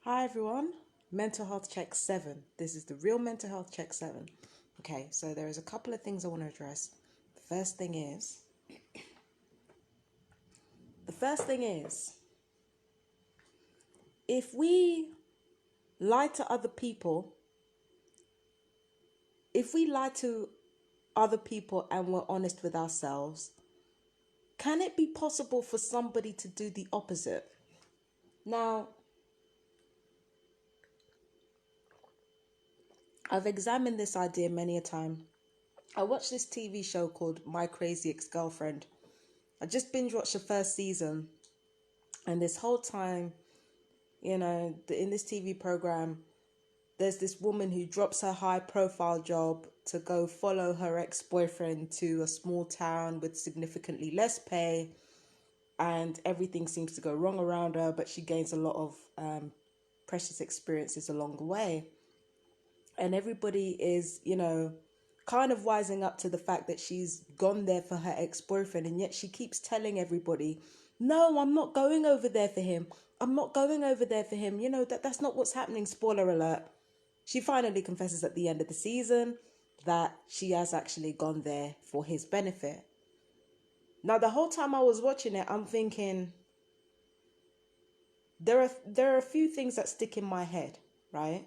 Hi everyone, Mental Health Check 7. This is the real Mental Health Check 7. Okay, so there is a couple of things I want to address. The first thing is, the first thing is, if we lie to other people, if we lie to other people and we're honest with ourselves, can it be possible for somebody to do the opposite? Now, I've examined this idea many a time. I watched this TV show called My Crazy Ex-Girlfriend. I just binge watched the first season, and this whole time, in this TV program, there's this woman who drops her high profile job to go follow her ex-boyfriend to a small town with significantly less pay, and everything seems to go wrong around her, but she gains a lot of precious experiences along the way. And everybody is, kind of wising up to the fact that she's gone there for her ex-boyfriend, and yet she keeps telling everybody, no, I'm not going over there for him. I'm not going over there for him. That's not what's happening. Spoiler alert. She finally confesses at the end of the season that she has actually gone there for his benefit. Now, the whole time I was watching it, I'm thinking, there are a few things that stick in my head, right?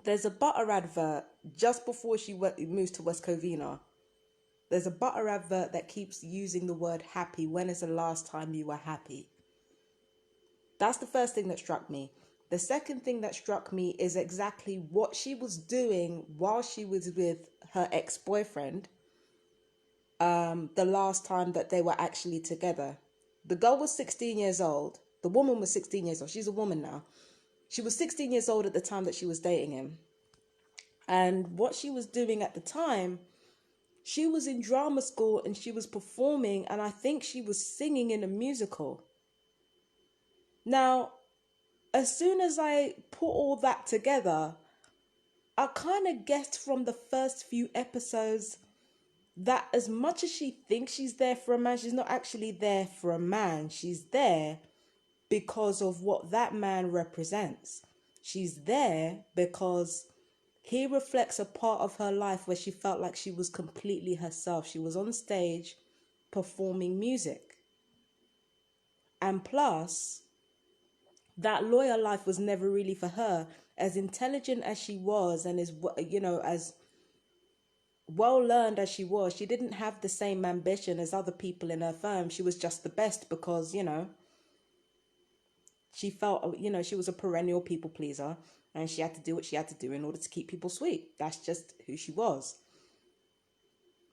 There's a butter advert just before she moves to West Covina. There's a butter advert that keeps using the word happy. When is the last time you were happy? That's the first thing that struck me. The second thing that struck me is exactly what she was doing while she was with her ex-boyfriend, the last time that they were actually together. The girl was 16 years old. The woman was 16 years old. She's a woman now. She was 16 years old at the time that she was dating him. And what she was doing at the time, she was in drama school and she was performing, and I think she was singing in a musical. Now, as soon as I put all that together, I kind of guessed from the first few episodes that as much as she thinks she's there for a man, she's not actually there for a man. She's there because of what that man represents. She's there because he reflects a part of her life where she felt like she was completely herself. She was on stage performing music. And plus, that lawyer life was never really for her. As intelligent as she was, and as well learned as she was, she didn't have the same ambition as other people in her firm. She was just the best because, she felt, she was a perennial people pleaser, and she had to do what she had to do in order to keep people sweet. That's just who she was.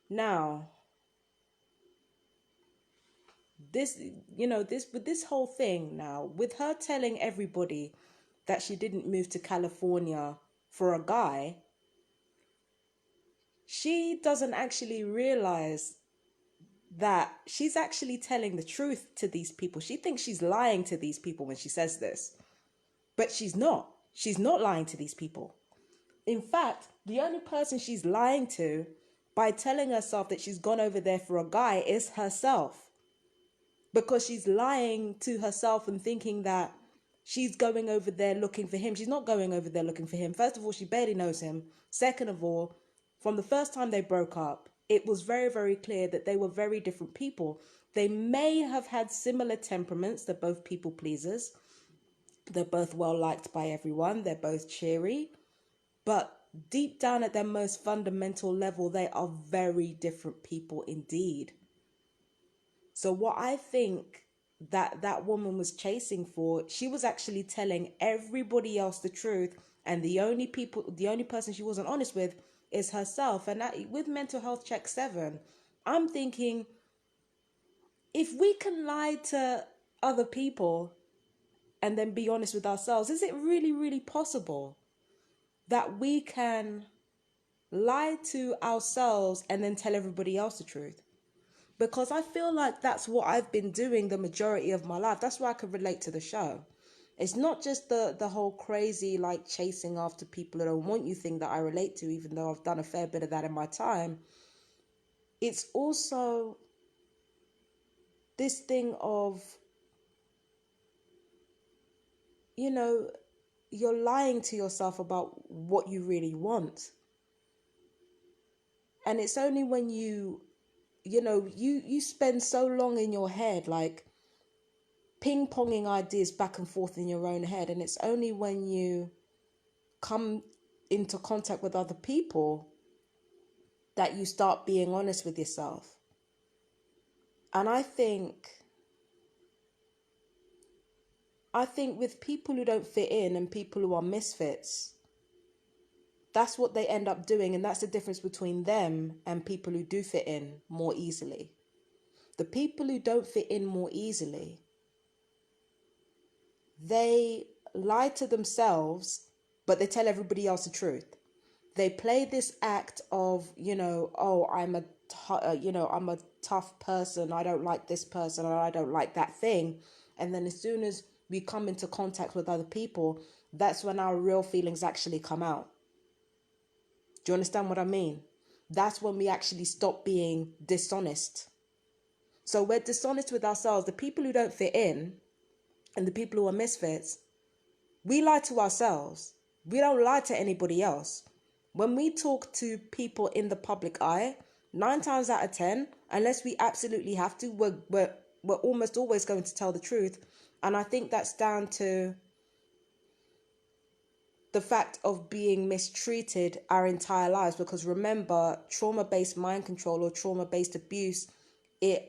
Now, this whole thing now, with her telling everybody that she didn't move to California for a guy, she doesn't actually realize that she's actually telling the truth to these people. She thinks she's lying to these people when she says this, but she's not. She's not lying to these people. In fact, the only person she's lying to by telling herself that she's gone over there for a guy is herself, because she's lying to herself and thinking that she's going over there looking for him. She's not going over there looking for him. First of all, she barely knows him. Second of all, from the first time they broke up, it was very, very clear that they were very different people. They may have had similar temperaments. They're both people pleasers. They're both well liked by everyone. They're both cheery. But deep down at their most fundamental level, they are very different people indeed. So what I think that woman was chasing for, she was actually telling everybody else the truth, and the only person she wasn't honest with is herself. And that, with Mental Health Check 7, I'm thinking, if we can lie to other people and then be honest with ourselves, is it really, really possible that we can lie to ourselves and then tell everybody else the truth? Because I feel like that's what I've been doing the majority of my life. That's why I could relate to the show. It's not just the whole crazy, like, chasing after people that don't want you thing that I relate to, even though I've done a fair bit of that in my time. It's also this thing of, you're lying to yourself about what you really want. And it's only when you spend so long in your head, like ping-ponging ideas back and forth in your own head. And it's only when you come into contact with other people that you start being honest with yourself. And I think with people who don't fit in and people who are misfits, that's what they end up doing. And that's the difference between them and people who do fit in more easily. The people who don't fit in more easily, they lie to themselves, but they tell everybody else the truth. They play this act of, oh, I'm a tough person. I don't like this person, or I don't like that thing. And then as soon as we come into contact with other people, that's when our real feelings actually come out. Do you understand what I mean? That's when we actually stop being dishonest. So we're dishonest with ourselves. The people who don't fit in and the people who are misfits, we lie to ourselves. We don't lie to anybody else. When we talk to people in the public eye, 9 times out of 10, unless we absolutely have to, we're almost always going to tell the truth. And I think that's down to the fact of being mistreated our entire lives. Because remember, trauma-based mind control or trauma-based abuse, it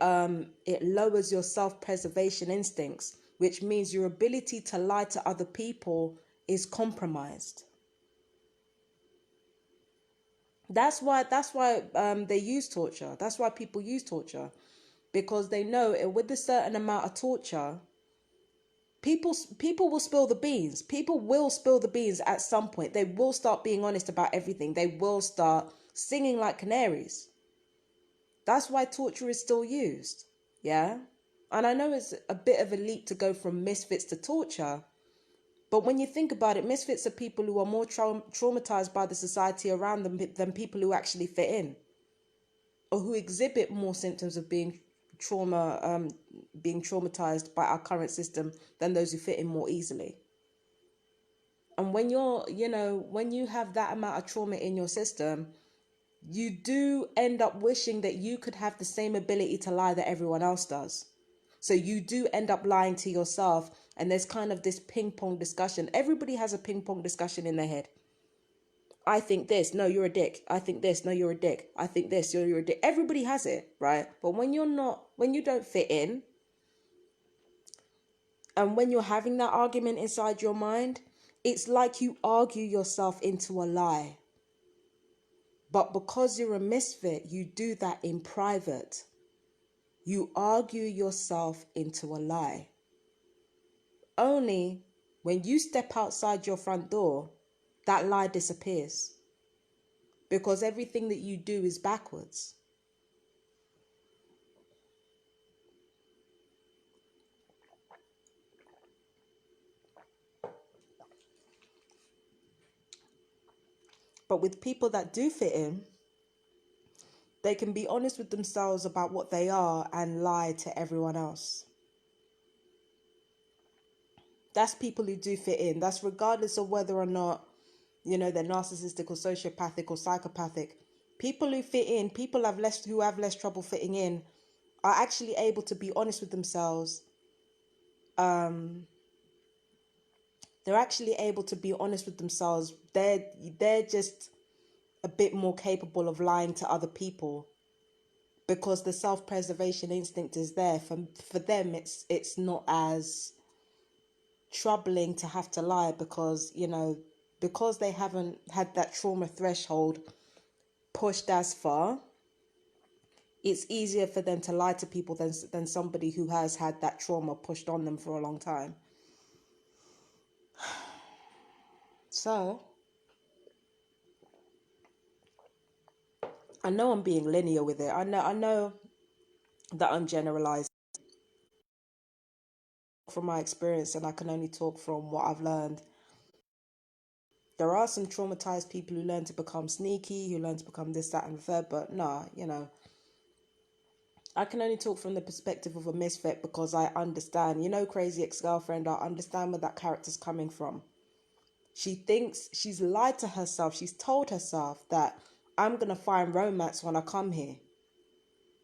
lowers your self-preservation instincts, which means your ability to lie to other people is compromised. That's why they use torture. That's why people use torture, because they know with a certain amount of torture, people will spill the beans. People will spill the beans at some point. They will start being honest about everything. They will start singing like canaries. That's why torture is still used. Yeah. And I know it's a bit of a leap to go from misfits to torture, but when you think about it, misfits are people who are more traumatized by the society around them than people who actually fit in, or who exhibit more symptoms of being traumatized by our current system than those who fit in more easily. And when when you have that amount of trauma in your system, you do end up wishing that you could have the same ability to lie that everyone else does. So you do end up lying to yourself, and there's kind of this ping pong discussion. Everybody has a ping pong discussion in their head. I think this, no, you're a dick. I think this, no, you're a dick. I think this, you're a dick. Everybody has it, right? But when you don't fit in, and when you're having that argument inside your mind, it's like you argue yourself into a lie. But because you're a misfit, you do that in private. You argue yourself into a lie. Only when you step outside your front door, that lie disappears. Because everything that you do is backwards. But with people that do fit in, they can be honest with themselves about what they are and lie to everyone else. That's people who do fit in. That's regardless of whether or not, they're narcissistic or sociopathic or psychopathic. People who fit in, who have less trouble fitting in, are actually able to be honest with themselves. They're actually able to be honest with themselves. They're just a bit more capable of lying to other people, because the self-preservation instinct is there. For them, it's not as troubling to have to lie, because because they haven't had that trauma threshold pushed as far. It's easier for them to lie to people than somebody who has had that trauma pushed on them for a long time. So I know I'm being linear with it. I know that I'm generalizing from my experience, and I can only talk from what I've learned. There are some traumatized people who learn to become sneaky, who learn to become this, that, and the third, but nah, I can only talk from the perspective of a misfit because I understand. Crazy ex-girlfriend, I understand where that character's coming from. She thinks she's lied to herself. She's told herself that I'm going to find romance when I come here.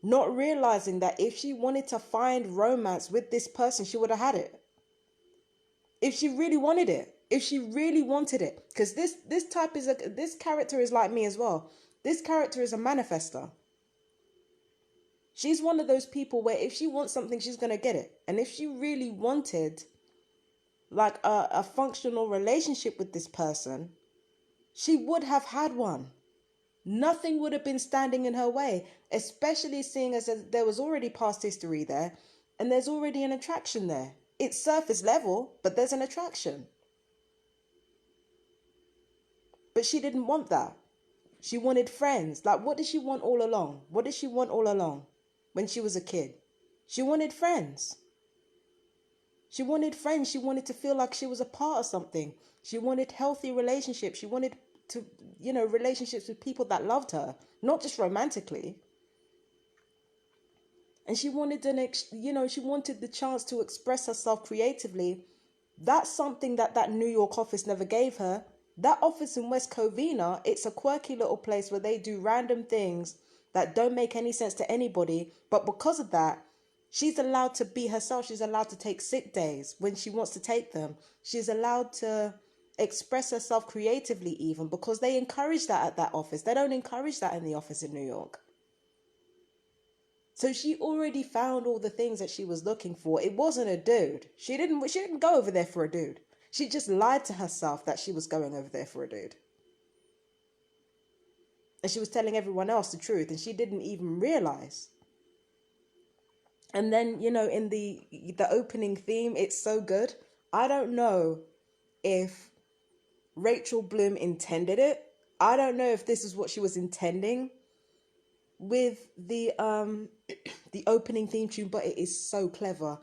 Not realizing that if she wanted to find romance with this person, she would have had it. If she really wanted it. If she really wanted it. Because this character is like me as well. This character is a manifester. She's one of those people where if she wants something, she's going to get it. And if she really wanted like a functional relationship with this person, she would have had one. Nothing would have been standing in her way, especially seeing as there was already past history there and there's already an attraction there. It's surface level, but there's an attraction. But she didn't want that. She wanted friends. Like, what did she want all along? What did she want all along when she was a kid? She wanted friends. She wanted friends. She wanted to feel like she was a part of something. She wanted healthy relationships. She wanted to, relationships with people that loved her, not just romantically. And she wanted she wanted the chance to express herself creatively. That's something that New York office never gave her. That office in West Covina, it's a quirky little place where they do random things that don't make any sense to anybody. But because of that, she's allowed to be herself. She's allowed to take sick days when she wants to take them. She's allowed to express herself creatively even because they encourage that at that office. They don't encourage that in the office in New York. So she already found all the things that she was looking for. It wasn't a dude. She didn't go over there for a dude. She just lied to herself that she was going over there for a dude. And she was telling everyone else the truth and she didn't even realize. And then, in the opening theme, it's so good. I don't know if Rachel Bloom intended it. I don't know if this is what she was intending with the opening theme tune, but it is so clever.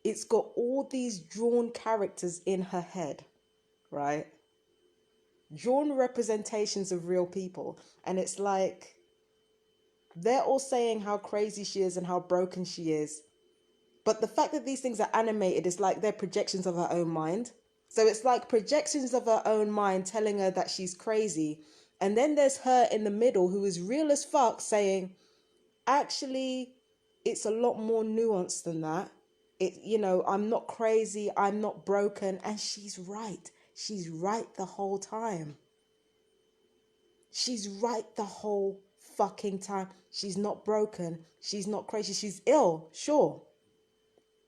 It's got all these drawn characters in her head, right? Drawn representations of real people. And it's like, they're all saying how crazy she is and how broken she is. But the fact that these things are animated is like they're projections of her own mind. So it's like projections of her own mind telling her that she's crazy. And then there's her in the middle who is real as fuck saying, actually, it's a lot more nuanced than that. I'm not crazy. I'm not broken. And she's right. She's right the whole time. She's right the whole fucking time. She's not broken. She's not crazy. She's ill, sure.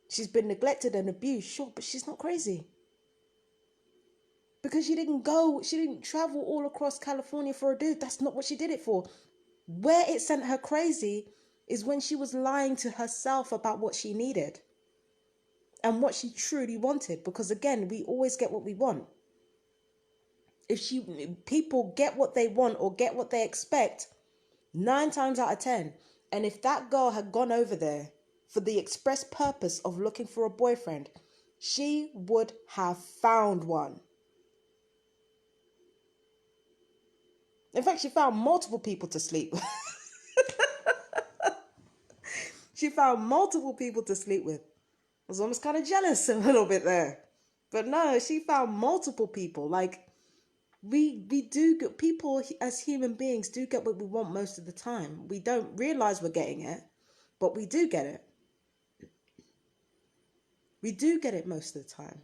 She's been neglected and abused, sure, but she's not crazy. Because she didn't travel all across California for a dude. That's not what she did it for. Where it sent her crazy is when she was lying to herself about what she needed and what she truly wanted. Because again, we always get what we want. People get what they want or get what they expect 9 times out of 10. And if that girl had gone over there for the express purpose of looking for a boyfriend, she would have found one. In fact, she found multiple people to sleep with. She found multiple people to sleep with. I was almost kind of jealous a little bit there. But no, she found multiple people. Like, we do get, people as human beings do get what we want most of the time. We don't realize we're getting it, but we do get it. We do get it most of the time.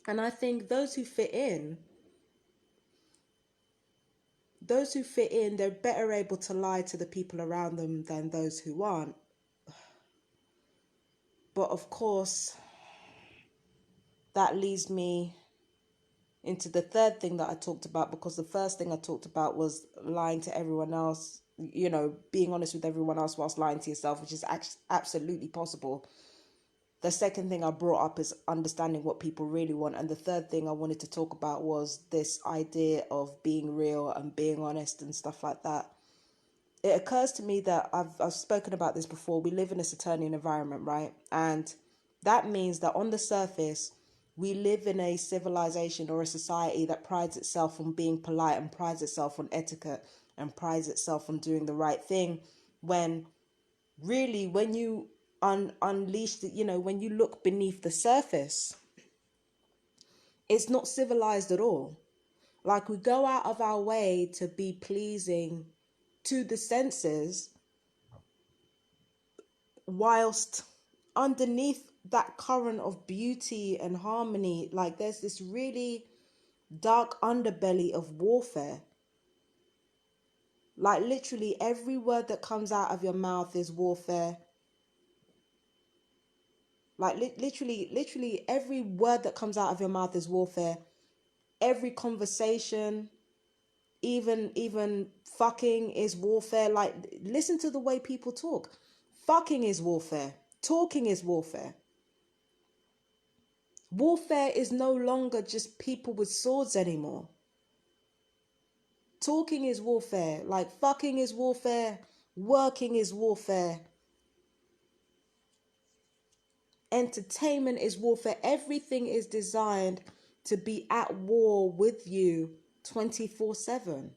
And I think those who fit in, they're better able to lie to the people around them than those who aren't. But of course, that leads me into the third thing that I talked about, because the first thing I talked about was lying to everyone else, being honest with everyone else whilst lying to yourself, which is absolutely possible. The second thing I brought up is understanding what people really want. And the third thing I wanted to talk about was this idea of being real and being honest and stuff like that. It occurs to me that I've spoken about this before. We live in a Saturnian environment, right? And that means that on the surface, we live in a civilization or a society that prides itself on being polite and prides itself on etiquette and prides itself on doing the right thing. when really, when you unleash the, when you look beneath the surface, it's not civilized at all. Like, we go out of our way to be pleasing to the senses, whilst underneath that current of beauty and harmony, like, there's this really dark underbelly of warfare. Like, literally every word that comes out of your mouth is warfare. Like, literally every word that comes out of your mouth is warfare. Every conversation, even fucking, is warfare. Like, listen to the way people talk. Fucking is warfare. Talking is warfare. Warfare is no longer just people with swords anymore. Talking is warfare. Like, fucking is warfare. Working is warfare. Entertainment is warfare. Everything is designed to be at war with you 24/7.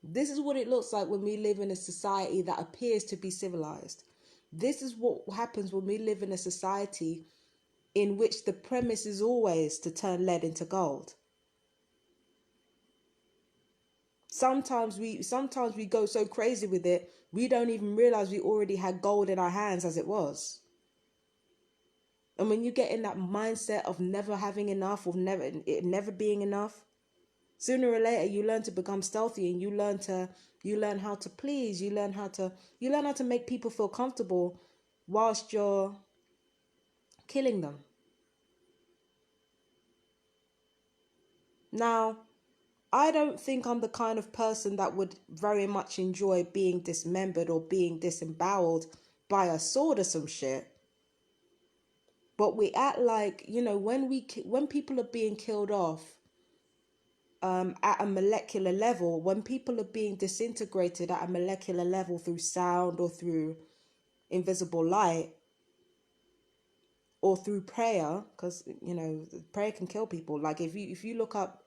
This is what it looks like when we live in a society that appears to be civilized. This is what happens when we live in a society in which the premise is always to turn lead into gold. Sometimes we go so crazy with it, we don't even realize we already had gold in our hands as it was. And when you get in that mindset of never having enough, or never being enough, sooner or later you learn to become stealthy, and you learn how to please, you learn how to make people feel comfortable whilst you're killing them. Now, I don't think I'm the kind of person that would very much enjoy being dismembered or being disemboweled by a sword or some shit. But we act like, when people are being killed off at a molecular level, when people are being disintegrated at a molecular level through sound or through invisible light or through prayer, because, prayer can kill people. Like, if you look up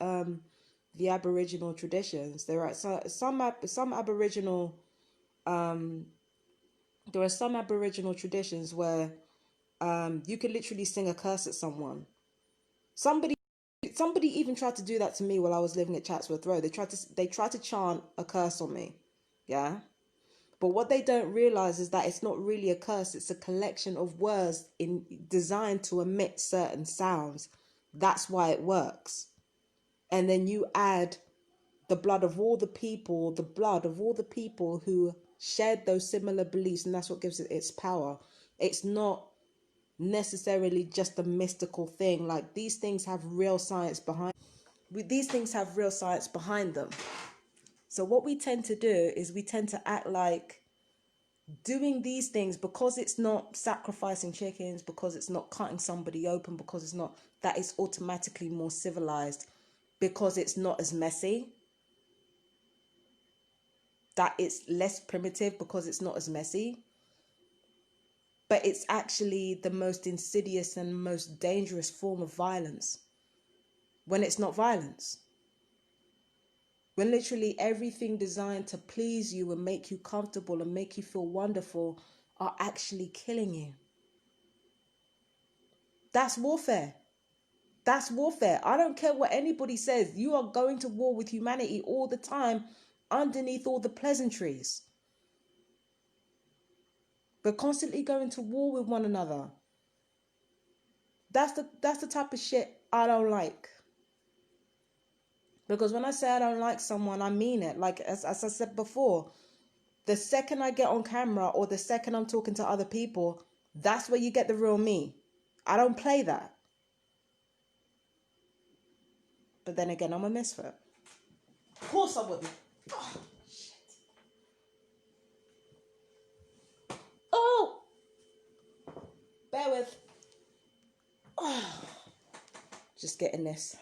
the Aboriginal traditions, there are some Aboriginal there are some Aboriginal traditions where you can literally sing a curse at someone. Somebody even tried to do that to me while I was living at Chatsworth Road. They tried to chant a curse on me. Yeah. But what they don't realize is that it's not really a curse. It's a collection of words designed to emit certain sounds. That's why it works. And then you add the blood of all the people who shared those similar beliefs, and that's what gives it its power. It's not necessarily just a mystical thing. Like, these things have real science behind them. So what we tend to do is we tend to act like doing these things, because it's not sacrificing chickens, because it's not cutting somebody open, because it's not, that is automatically more civilized, because it's not as messy, that it's less primitive because it's not as messy. But it's actually the most insidious and most dangerous form of violence when it's not violence. When literally everything designed to please you and make you comfortable and make you feel wonderful are actually killing you. That's warfare. That's warfare. I don't care what anybody says. You are going to war with humanity all the time underneath all the pleasantries. We're constantly going to war with one another. That's the type of shit I don't like. Because when I say I don't like someone, I mean it. Like, as I said before, the second I get on camera or the second I'm talking to other people, that's where you get the real me. I don't play that. But then again, I'm a misfit. Of course I wouldn't. Oh, shit. Oh! Bear with. Oh. Just getting this.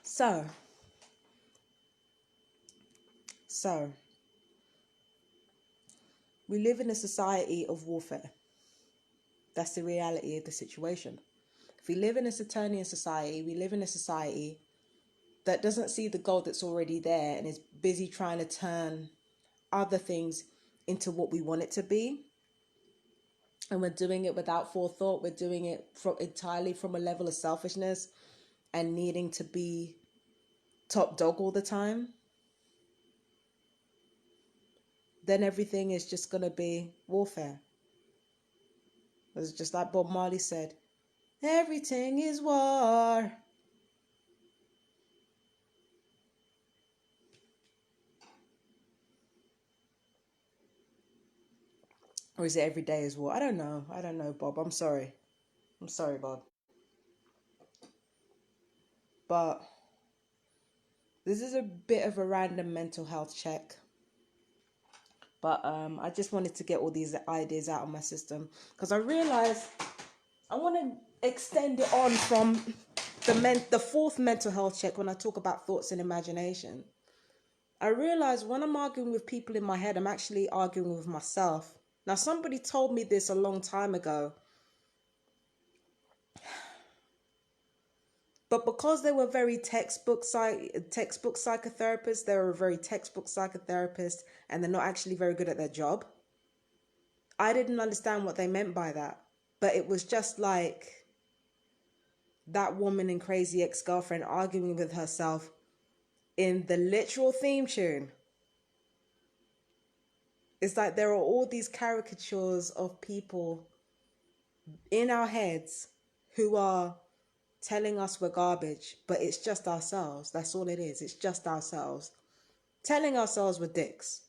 So, we live in a society of warfare. That's the reality of the situation. If we live in a Saturnian society, we live in a society that doesn't see the gold that's already there and is busy trying to turn other things into what we want it to be. And we're doing it without forethought. We're doing it entirely from a level of selfishness and needing to be top dog all the time. Then everything is just going to be warfare. It's just like Bob Marley said, everything is war. Or is it every day is war? I don't know. I don't know, Bob. I'm sorry. I'm sorry, Bob. But this is a bit of a random mental health check. But I just wanted to get all these ideas out of my system because I realized I want to extend it on from the fourth mental health check when I talk about thoughts and imagination. I realized when I'm arguing with people in my head, I'm actually arguing with myself. Now, somebody told me this a long time ago, but because they were very textbook psychotherapists, they were a very textbook psychotherapist, and they're not actually very good at their job. I didn't understand what they meant by that, but it was just like that woman in Crazy Ex-Girlfriend arguing with herself in the literal theme tune. It's like there are all these caricatures of people in our heads who are telling us we're garbage, but it's just ourselves. That's all it is. It's just ourselves telling ourselves we're dicks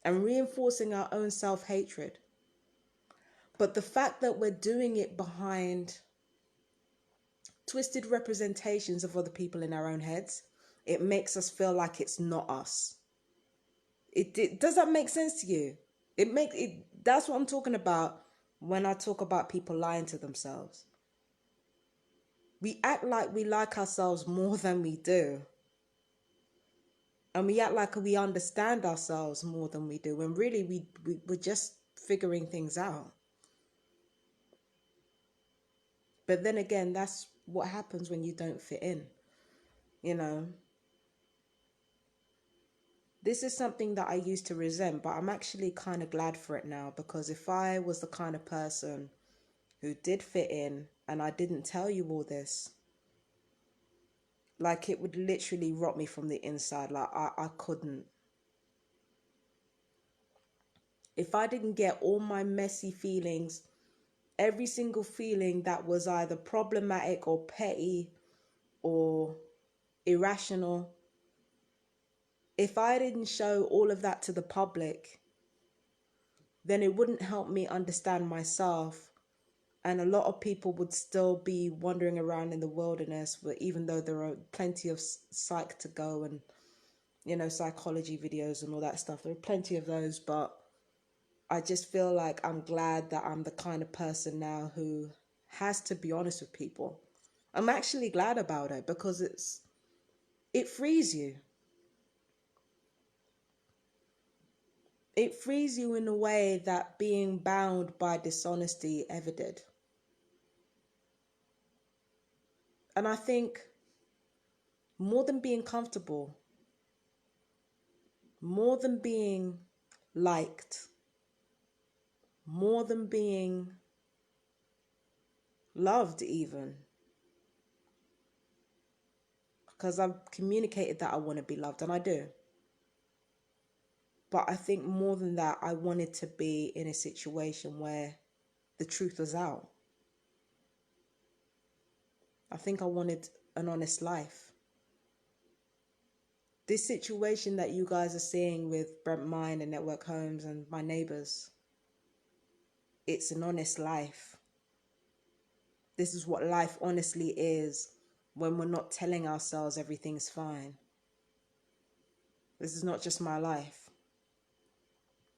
and reinforcing our own self-hatred. But the fact that we're doing it behind twisted representations of other people in our own heads, it makes us feel like it's not us. It does that make sense to you? That's what I'm talking about when I talk about people lying to themselves. We act like we like ourselves more than we do. And we act like we understand ourselves more than we do. When really we're just figuring things out. But then again, that's what happens when you don't fit in. You know, this is something that I used to resent, but I'm actually kind of glad for it now, because if I was the kind of person who did fit in and I didn't tell you all this, like it would literally rot me from the inside. Like I couldn't. If I didn't get all my messy feelings, every single feeling that was either problematic or petty or irrational, if I didn't show all of that to the public, then it wouldn't help me understand myself. And a lot of people would still be wandering around in the wilderness, but even though there are plenty of psych to go and, you know, psychology videos and all that stuff, there are plenty of those. But I just feel like I'm glad that I'm the kind of person now who has to be honest with people. I'm actually glad about it because it frees you. It frees you in a way that being bound by dishonesty ever did. And I think more than being comfortable, more than being liked, more than being loved even, because I've communicated that I want to be loved, and I do. But I think more than that, I wanted to be in a situation where the truth was out. I think I wanted an honest life. This situation that you guys are seeing with Brent Mine and Network Homes and my neighbors, it's an honest life. This is what life honestly is when we're not telling ourselves everything's fine. This is not just my life.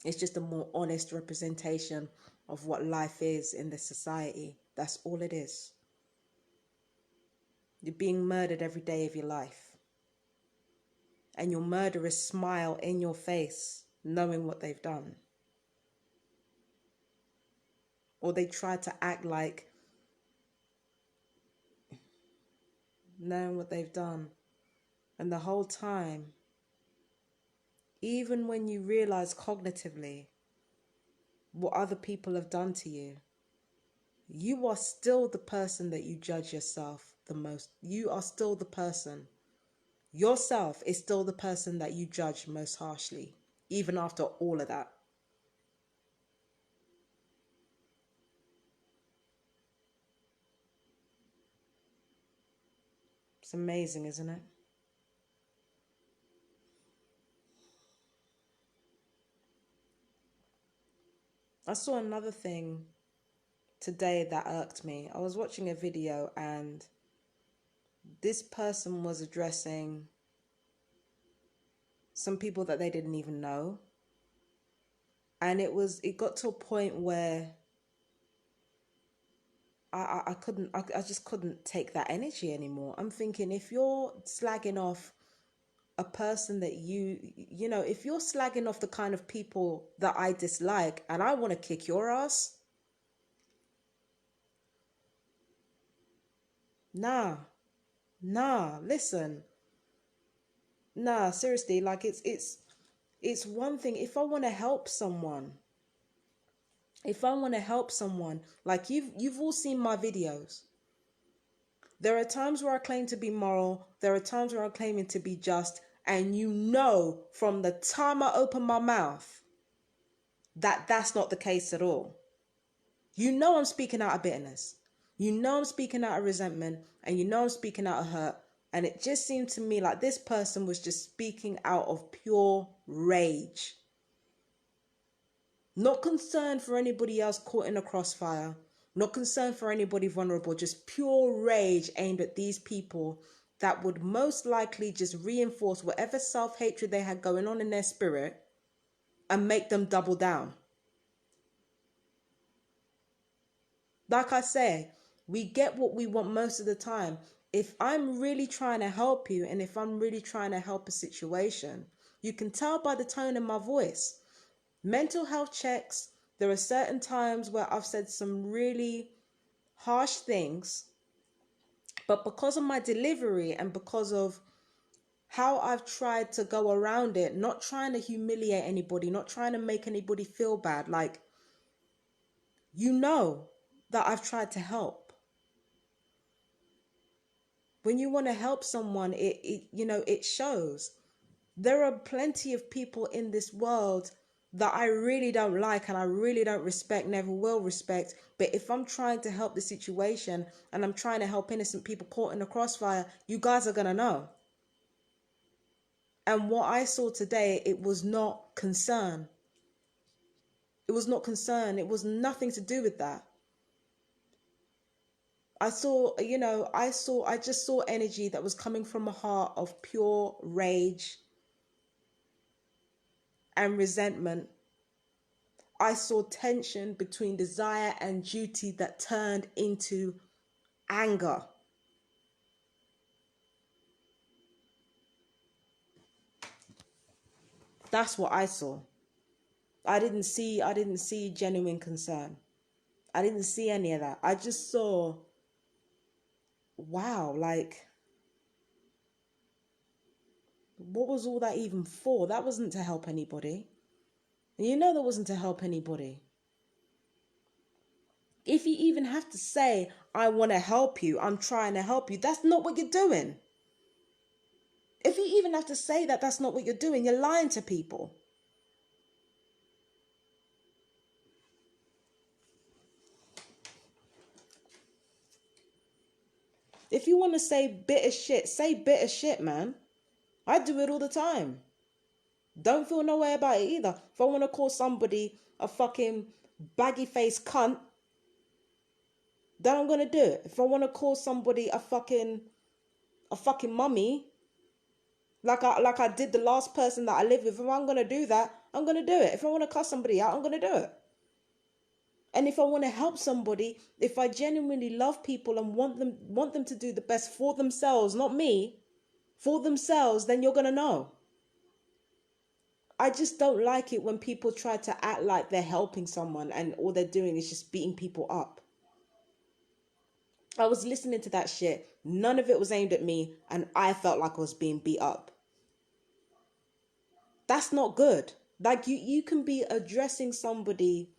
It's just a more honest representation of what life is in this society. That's all it is. You're being murdered every day of your life. And your murderers smile in your face knowing what they've done. Or they try to act like knowing what they've done. And the whole time, even when you realize cognitively what other people have done to you, you are still the person that you judge yourself the most. You are still the person. Yourself is still the person that you judge most harshly, even after all of that. It's amazing, isn't it? I saw another thing today that irked me. I was watching a video and this person was addressing some people that they didn't even know. And it got to a point where I just couldn't take that energy anymore. I'm thinking, if you're slagging off a person that you know, if you're slagging off the kind of people that I dislike and I want to kick your ass, listen, seriously, like it's one thing if I want to help someone. If I want to help someone, like you've all seen my videos. There are times where I claim to be moral, there are times where I'm claiming to be just, and you know from the time I open my mouth that that's not the case at all. You know I'm speaking out of bitterness. You know I'm speaking out of resentment, and you know I'm speaking out of hurt. And it just seemed to me like this person was just speaking out of pure rage. Not concerned for anybody else caught in a crossfire. Not concerned for anybody vulnerable. Just pure rage aimed at these people that would most likely just reinforce whatever self-hatred they had going on in their spirit and make them double down. Like I say, we get what we want most of the time. If I'm really trying to help you and if I'm really trying to help a situation, you can tell by the tone in my voice. Mental health checks, there are certain times where I've said some really harsh things, but because of my delivery and because of how I've tried to go around it, not trying to humiliate anybody, not trying to make anybody feel bad, like, you know that I've tried to help. When you want to help someone, it shows. There are plenty of people in this world that I really don't like and I really don't respect, never will respect. But if I'm trying to help the situation and I'm trying to help innocent people caught in the crossfire, you guys are going to know. And what I saw today, it was not concern. It was not concern. It was nothing to do with that. I just saw energy that was coming from a heart of pure rage and resentment. I saw tension between desire and duty that turned into anger. That's what I saw. I didn't see genuine concern. I didn't see any of that. I just saw, wow, like, what was all that even for? That wasn't to help anybody. You know that wasn't to help anybody. If you even have to say, I want to help you, I'm trying to help you, that's not what you're doing. If you even have to say that, that's not what you're doing. You're lying to people. If you want to say bitter shit, man. I do it all the time. Don't feel no way about it either. If I want to call somebody a fucking baggy faced cunt, then I'm gonna do it. If I want to call somebody a fucking mummy, like I did the last person that I live with, if I'm gonna do that, I'm gonna do it. If I want to cuss somebody out, I'm gonna do it. And if I want to help somebody, if I genuinely love people and want them to do the best for themselves, not me, for themselves, then you're gonna know. I just don't like it when people try to act like they're helping someone and all they're doing is just beating people up. I was listening to that shit. None of it was aimed at me, and I felt like I was being beat up. That's not good. Like you can be addressing somebody,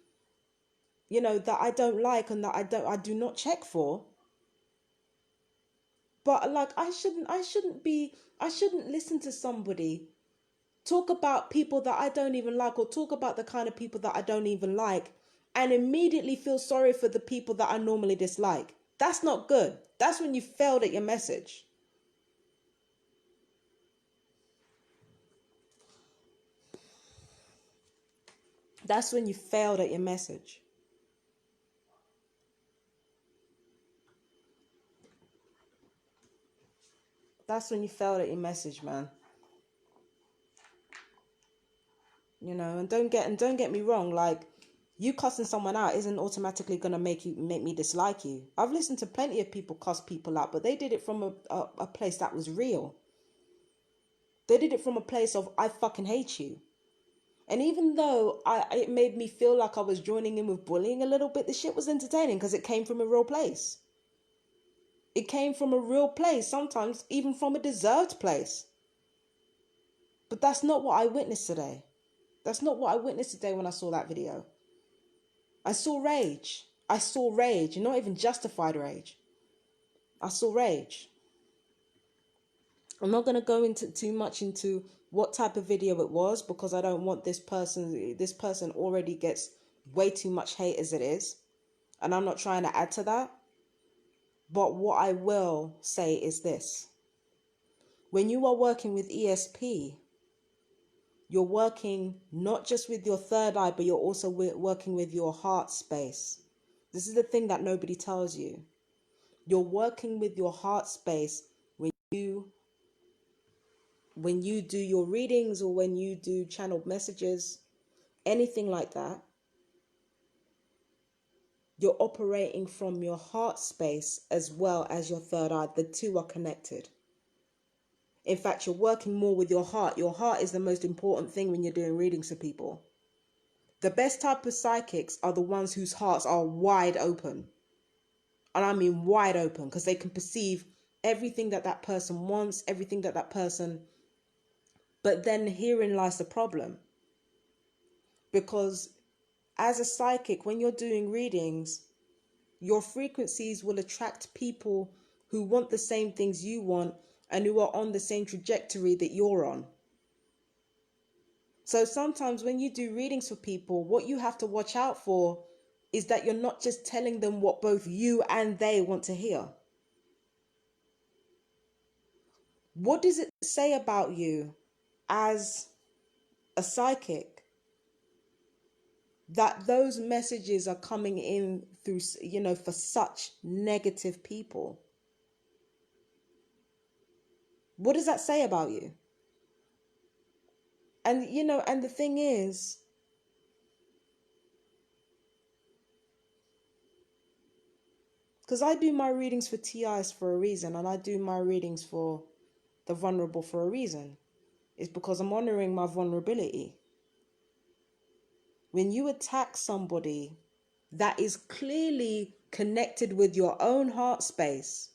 you know, that I don't like and that I do not check for. But like I shouldn't listen to somebody talk about people that I don't even like, or talk about the kind of people that I don't even like, and immediately feel sorry for the people that I normally dislike. That's not good. That's when you failed at your message. That's when you failed at your message. That's when you failed at your message, man. You know, and don't get me wrong, like you cussing someone out isn't automatically gonna make me dislike you. I've listened to plenty of people cuss people out, but they did it from a place that was real. They did it from a place of I fucking hate you. And even though it made me feel like I was joining in with bullying a little bit, the shit was entertaining because it came from a real place. It came from a real place, sometimes even from a deserved place. But that's not what I witnessed today. That's not what I witnessed today when I saw that video. I saw rage. I saw rage, and not even justified rage. I saw rage. I'm not going to go into too much into what type of video it was, because I don't want this person already gets way too much hate as it is, and I'm not trying to add to that. But what I will say is this: when you are working with ESP, you're working not just with your third eye, but you're also working with your heart space. This is the thing that nobody tells you. You're working with your heart space when you do your readings, or when you do channeled messages, anything like that. You're operating from your heart space as well as your third eye. The two are connected. In fact, you're working more with your heart. Your heart is the most important thing when you're doing readings for people. The best type of psychics are the ones whose hearts are wide open. And I mean wide open, because they can perceive everything that that person wants, everything that that person... But then herein lies the problem. Because as a psychic, when you're doing readings, your frequencies will attract people who want the same things you want and who are on the same trajectory that you're on. So sometimes when you do readings for people, what you have to watch out for is that you're not just telling them what both you and they want to hear. What does it say about you as a psychic that those messages are coming in through, you know, for such negative people? What does that say about you? And, you know, and the thing is, because I do my readings for TIs for a reason, and I do my readings for the vulnerable for a reason. It's because I'm honoring my vulnerability. When you attack somebody that is clearly connected with your own heart space,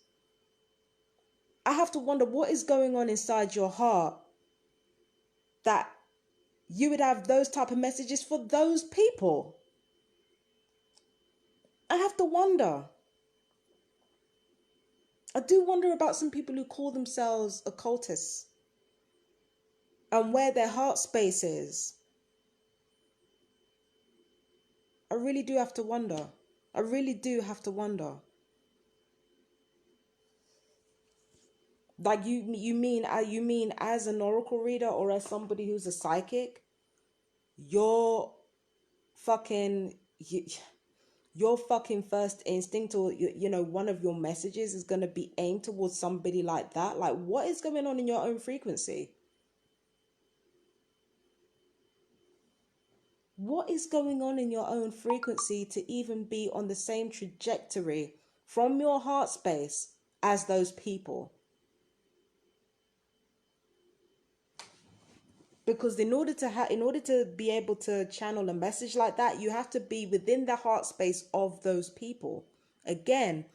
I have to wonder what is going on inside your heart that you would have those type of messages for those people. I have to wonder. I do wonder about some people who call themselves occultists and where their heart space is. I really do have to wonder. I really do have to wonder. Like you mean as an oracle reader or as somebody who's a psychic, your fucking your fucking first instinct, or you know, one of your messages is going to be aimed towards somebody like that? Like, what is going on in your own frequency? What is going on in your own frequency to even be on the same trajectory from your heart space as those people? Because in order to be able to channel a message like that, you have to be within the heart space of those people. Again,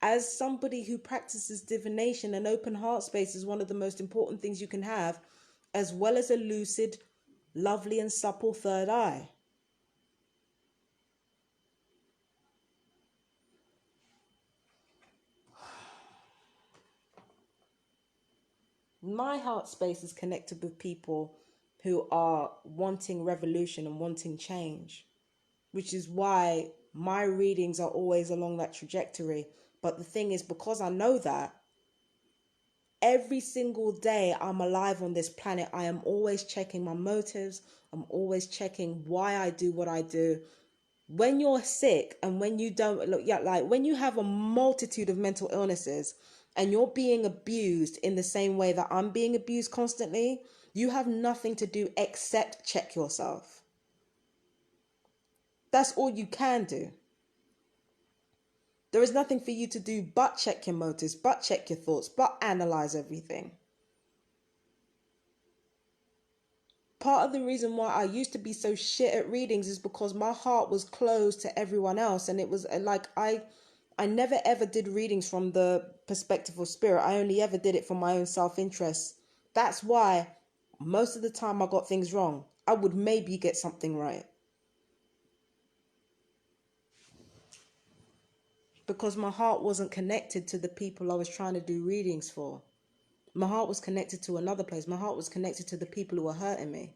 as somebody who practices divination, an open heart space is one of the most important things you can have, as well as a lucid, lovely and supple third eye. My heart space is connected with people who are wanting revolution and wanting change, which is why my readings are always along that trajectory. But the thing is, because I know that, every single day I'm alive on this planet, I am always checking my motives. I'm always checking why I do what I do. When you're sick and when you don't look, yeah, like when you have a multitude of mental illnesses and you're being abused in the same way that I'm being abused constantly, you have nothing to do except check yourself. That's all you can do. There is nothing for you to do but check your motives, but check your thoughts, but analyze everything. Part of the reason why I used to be so shit at readings is because my heart was closed to everyone else. And it was like, I never ever did readings from the perspective of spirit. I only ever did it for my own self-interest. That's why most of the time I got things wrong. I would maybe get something right, because my heart wasn't connected to the people I was trying to do readings for. My heart was connected to another place. My heart was connected to the people who were hurting me.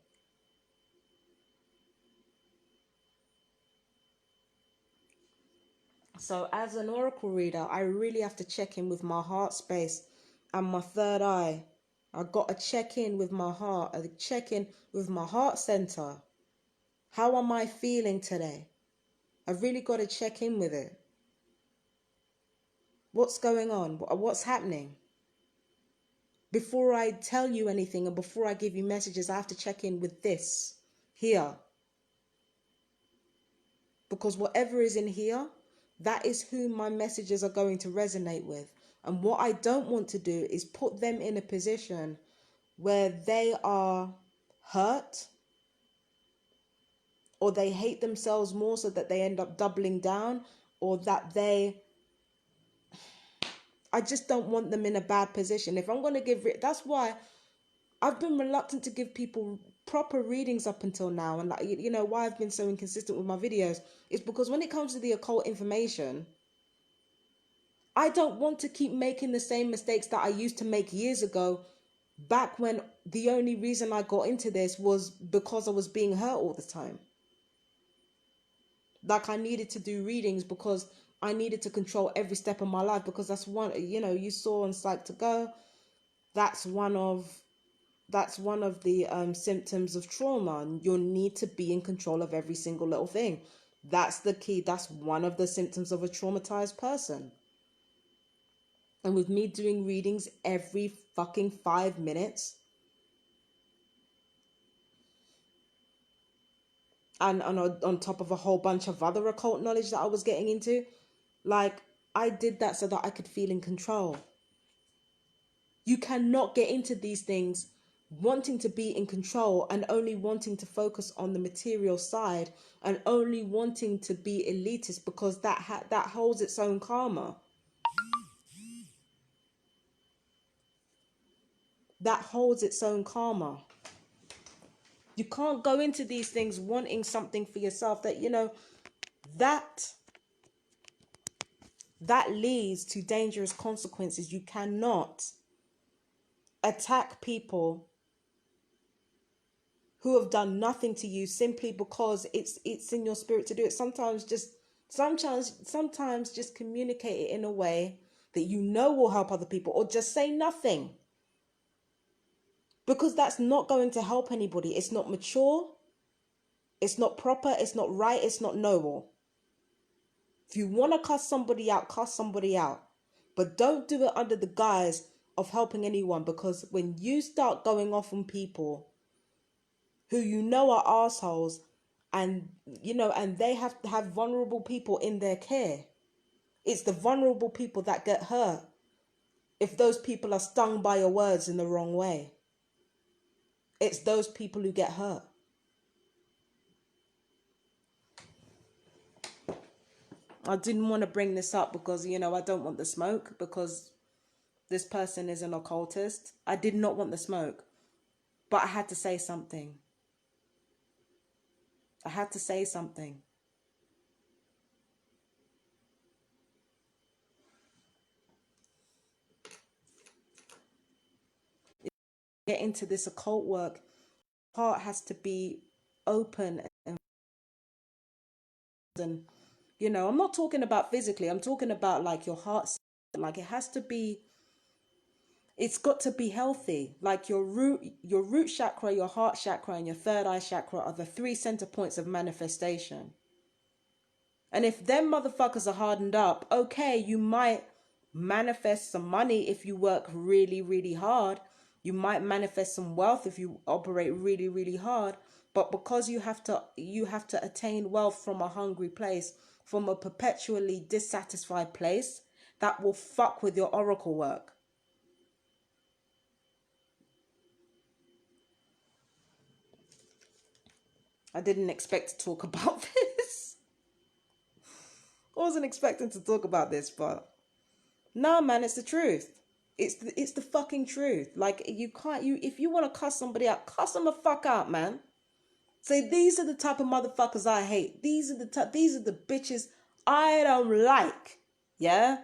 So as an oracle reader, I really have to check in with my heart space and my third eye. I got to check in with my heart, I check in with my heart center. How am I feeling today? I've really got to check in with it. What's going on? What's happening? Before I tell you anything and before I give you messages, I have to check in with this here. Because whatever is in here, that is who my messages are going to resonate with. And what I don't want to do is put them in a position where they are hurt or they hate themselves more so that they end up doubling down, or that I just don't want them in a bad position. If I'm going to that's why I've been reluctant to give people proper readings up until now. And why I've been so inconsistent with my videos is because when it comes to the occult information, I don't want to keep making the same mistakes that I used to make years ago, back when the only reason I got into this was because I was being hurt all the time. Like, I needed to do readings because I needed to control every step of my life, because that's one, you saw on Psych to Go, that's one of the symptoms of trauma. You'll need to be in control of every single little thing. That's the key. That's one of the symptoms of a traumatized person. And with me doing readings every fucking 5 minutes, and on top of a whole bunch of other occult knowledge that I was getting into, like, I did that so that I could feel in control. You cannot get into these things wanting to be in control and only wanting to focus on the material side and only wanting to be elitist, because that holds its own karma. That holds its own karma. You can't go into these things wanting something for yourself that leads to dangerous consequences. You cannot attack people who have done nothing to you simply because it's in your spirit to do it. Sometimes just communicate it in a way that will help other people, or just say nothing. Because that's not going to help anybody. It's not mature, it's not proper, it's not right, it's not noble. If you want to cuss somebody out, cuss somebody out. But don't do it under the guise of helping anyone, because when you start going off on people who are assholes, and they have to have vulnerable people in their care, it's the vulnerable people that get hurt if those people are stung by your words in the wrong way. It's those people who get hurt. I didn't want to bring this up because, you know, I don't want the smoke because this person is an occultist. I did not want the smoke, but I had to say something. I had to say something. Get into this occult work, heart has to be open and you know, I'm not talking about physically, I'm talking about like your heart, like it has to be, it's got to be healthy. Like your root chakra, your heart chakra, and your third eye chakra are the three center points of manifestation. And if them motherfuckers are hardened up, okay, you might manifest some money if you work really, really hard. You might manifest some wealth if you operate really, really hard. But because you have to attain wealth from a hungry place, from a perpetually dissatisfied place, that will fuck with your oracle work. I didn't expect to talk about this. I wasn't expecting to talk about this, but nah, man, it's the truth. It's the fucking truth. Like you can't, if you want to cuss somebody out, cuss them the fuck out, man. Say these are the type of motherfuckers I hate. These are the bitches I don't like. Yeah,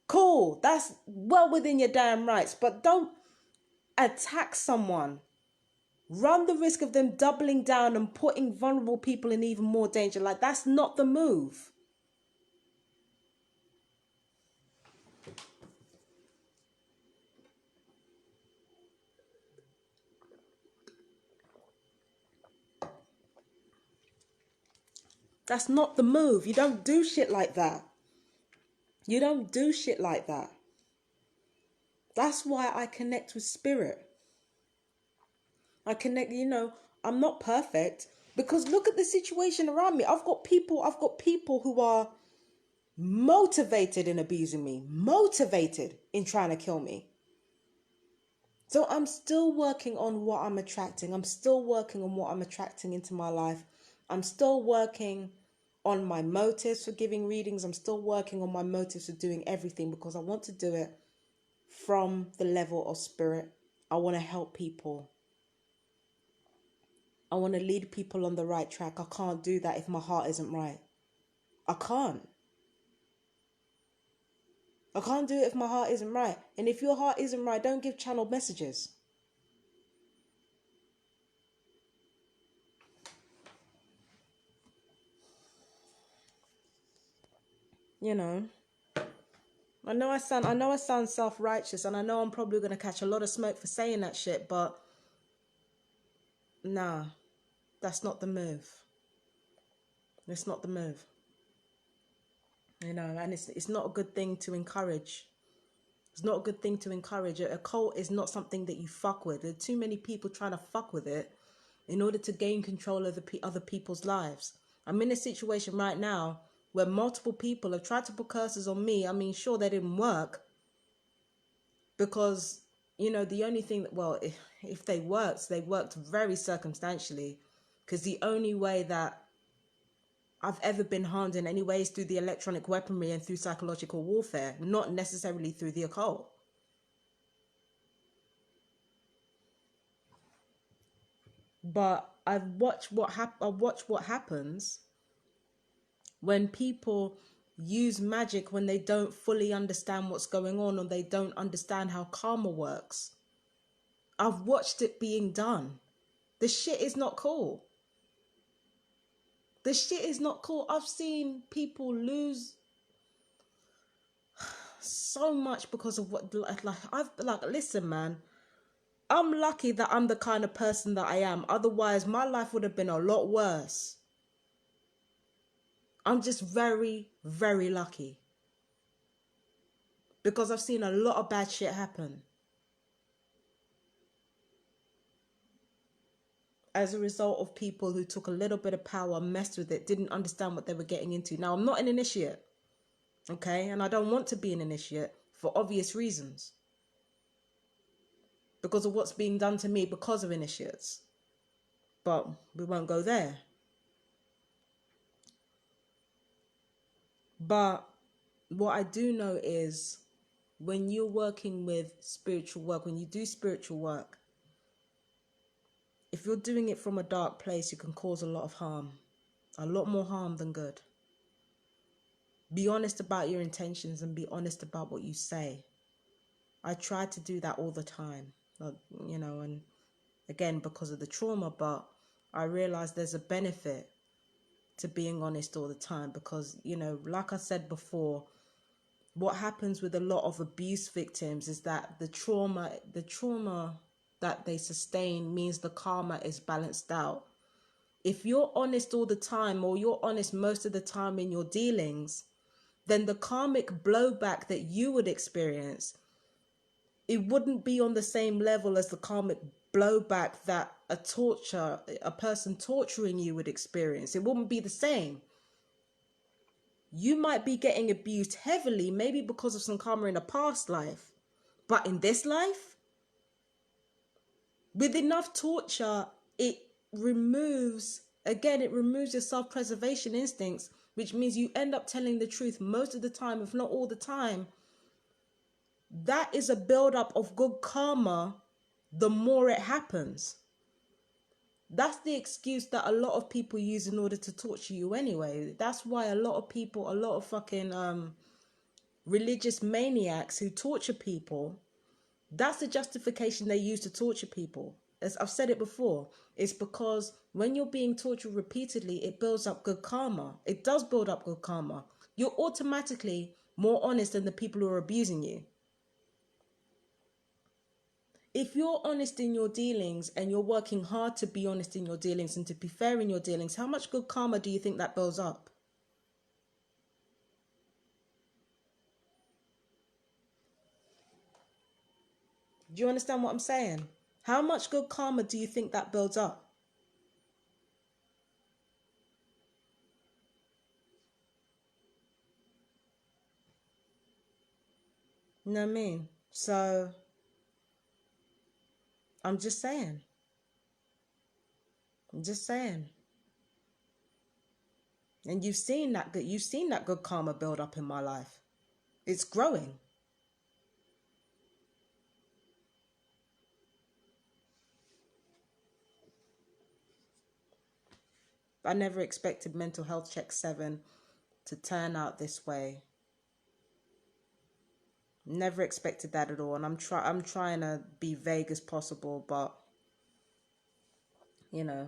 cool. That's well within your damn rights, but don't attack someone. Run the risk of them doubling down and putting vulnerable people in even more danger. Like that's not the move. That's not the move. You don't do shit like that. You don't do shit like that. That's why I connect with spirit. I connect, you know, I'm not perfect because look at the situation around me. I've got people who are motivated in abusing me, motivated in trying to kill me. So I'm still working on what I'm attracting. I'm still working on what I'm attracting into my life. I'm still working on my motives for giving readings. I'm still working on my motives for doing everything because I want to do it from the level of spirit. I want to help people. I want to lead people on the right track. I can't do that if my heart isn't right. I can't. I can't do it if my heart isn't right. And if your heart isn't right, don't give channeled messages. You know, I know I sound self-righteous, and I know I'm probably going to catch a lot of smoke for saying that shit, but nah, that's not the move. It's not the move. You know, and it's not a good thing to encourage. It's not a good thing to encourage. A cult is not something that you fuck with. There are too many people trying to fuck with it in order to gain control of the other people's lives. I'm in a situation right now where multiple people have tried to put curses on me. I mean, sure, they didn't work because, you know, the only thing that, well, if they worked very circumstantially, because the only way that I've ever been harmed in any way is through the electronic weaponry and through psychological warfare, not necessarily through the occult. But I've watched what happens when people use magic when they don't fully understand what's going on or they don't understand how karma works. I've watched it being done. The shit is not cool. The shit is not cool. I've seen people lose so much because of what, listen, man, I'm lucky that I'm the kind of person that I am. Otherwise, my life would have been a lot worse. I'm just very, very lucky. Because I've seen a lot of bad shit happen as a result of people who took a little bit of power, messed with it, didn't understand what they were getting into. Now, I'm not an initiate, okay? And I don't want to be an initiate for obvious reasons. Because of what's being done to me because of initiates. But we won't go there. But what I do know is when you're working with spiritual work, when you do spiritual work, if you're doing it from a dark place, you can cause a lot of harm, a lot more harm than good. Be honest about your intentions and be honest about what you say. I try to do that all the time, you know, and again, because of the trauma, but I realize there's a benefit to being honest all the time because, you know, like I said before, what happens with a lot of abuse victims is that the trauma that they sustain means the karma is balanced out. If you're honest all the time, or you're honest most of the time in your dealings, then the karmic blowback that you would experience, it wouldn't be on the same level as the karmic blowback that a person torturing you would experience. It wouldn't be the same. You might be getting abused heavily, maybe because of some karma in a past life. But in this life, with enough torture, it removes your self-preservation instincts, which means you end up telling the truth most of the time, if not all the time. That is a buildup of good karma the more it happens. That's the excuse that a lot of people use in order to torture you anyway. That's why a lot of fucking religious maniacs who torture people, that's the justification they use to torture people. As I've said it before, it's because when you're being tortured repeatedly, it builds up good karma. It does build up good karma. You're automatically more honest than the people who are abusing you. If you're honest in your dealings and you're working hard to be honest in your dealings and to be fair in your dealings, how much good karma do you think that builds up? Do you understand what I'm saying? How much good karma do you think that builds up? You know what I mean? So, I'm just saying. And you've seen that good karma build up in my life. It's growing. I never expected mental health check 7 to turn out this way. Never expected that at all. And I'm trying to be vague as possible, but you know,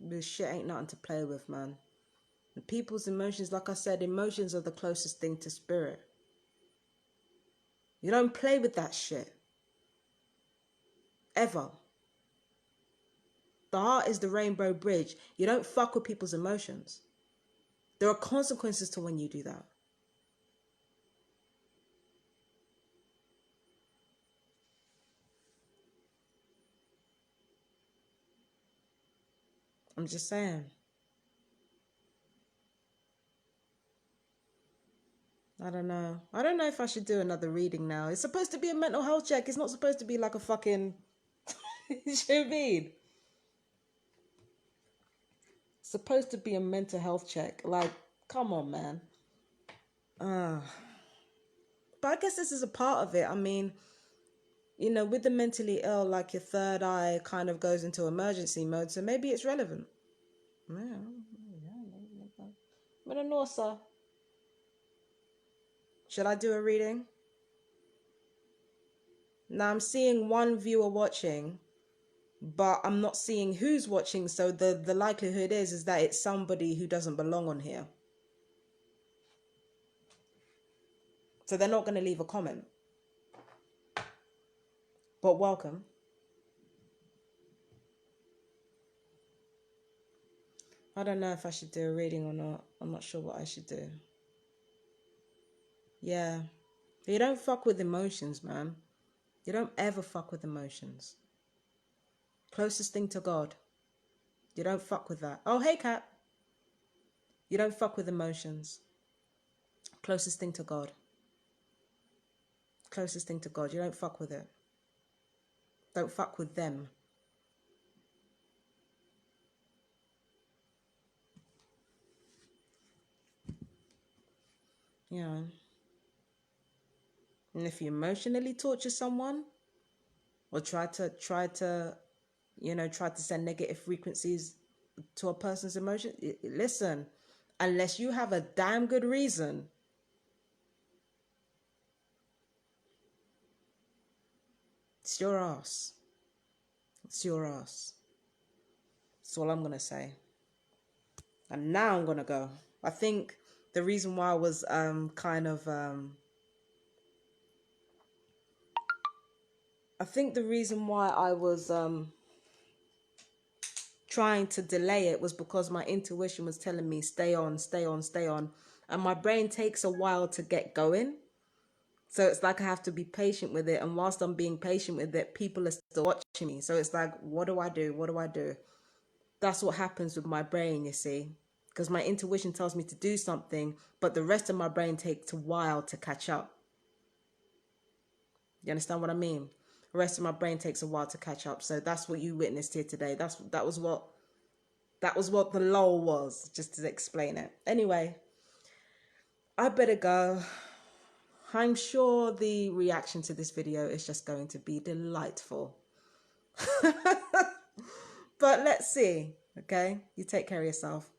this shit ain't nothing to play with, man. And people's emotions, like I said, emotions are the closest thing to spirit. You don't play with that shit. Ever. The heart is the rainbow bridge. You don't fuck with people's emotions. There are consequences to when you do that. I'm just saying. I don't know. I don't know if I should do another reading now. It's supposed to be a mental health check. It's not supposed to be like a fucking... You know what I mean? It's supposed to be a mental health check. Like, come on, man. But I guess this is a part of it. I mean, you know, with the mentally ill, like your third eye kind of goes into emergency mode. So maybe it's relevant. Yeah. I don't know, sir. Should I do a reading? Now I'm seeing one viewer watching, but I'm not seeing who's watching. So the likelihood is that it's somebody who doesn't belong on here. So they're not going to leave a comment. But welcome. I don't know if I should do a reading or not. I'm not sure what I should do. Yeah. You don't fuck with emotions, man. You don't ever fuck with emotions. Closest thing to God. You don't fuck with that. Oh, hey, Kat. You don't fuck with emotions. Closest thing to God. Closest thing to God. You don't fuck with it. Don't fuck with them. You know, and if you emotionally torture someone or try to try to send negative frequencies to a person's emotion, listen, unless you have a damn good reason, it's your ass. It's your ass. That's all I'm gonna say. And now I'm gonna go. I think the reason why I was I think the reason why I was trying to delay it was because my intuition was telling me stay on, stay on, stay on, and my brain takes a while to get going. So it's like I have to be patient with it, and whilst I'm being patient with it, people are still watching me. So it's like, what do I do? What do I do? That's what happens with my brain, you see, because my intuition tells me to do something, but the rest of my brain takes a while to catch up. You understand what I mean? The rest of my brain takes a while to catch up. So that's what you witnessed here today. That was what the lull was, just to explain it. Anyway, I better go. I'm sure the reaction to this video is just going to be delightful. But let's see, okay? You take care of yourself.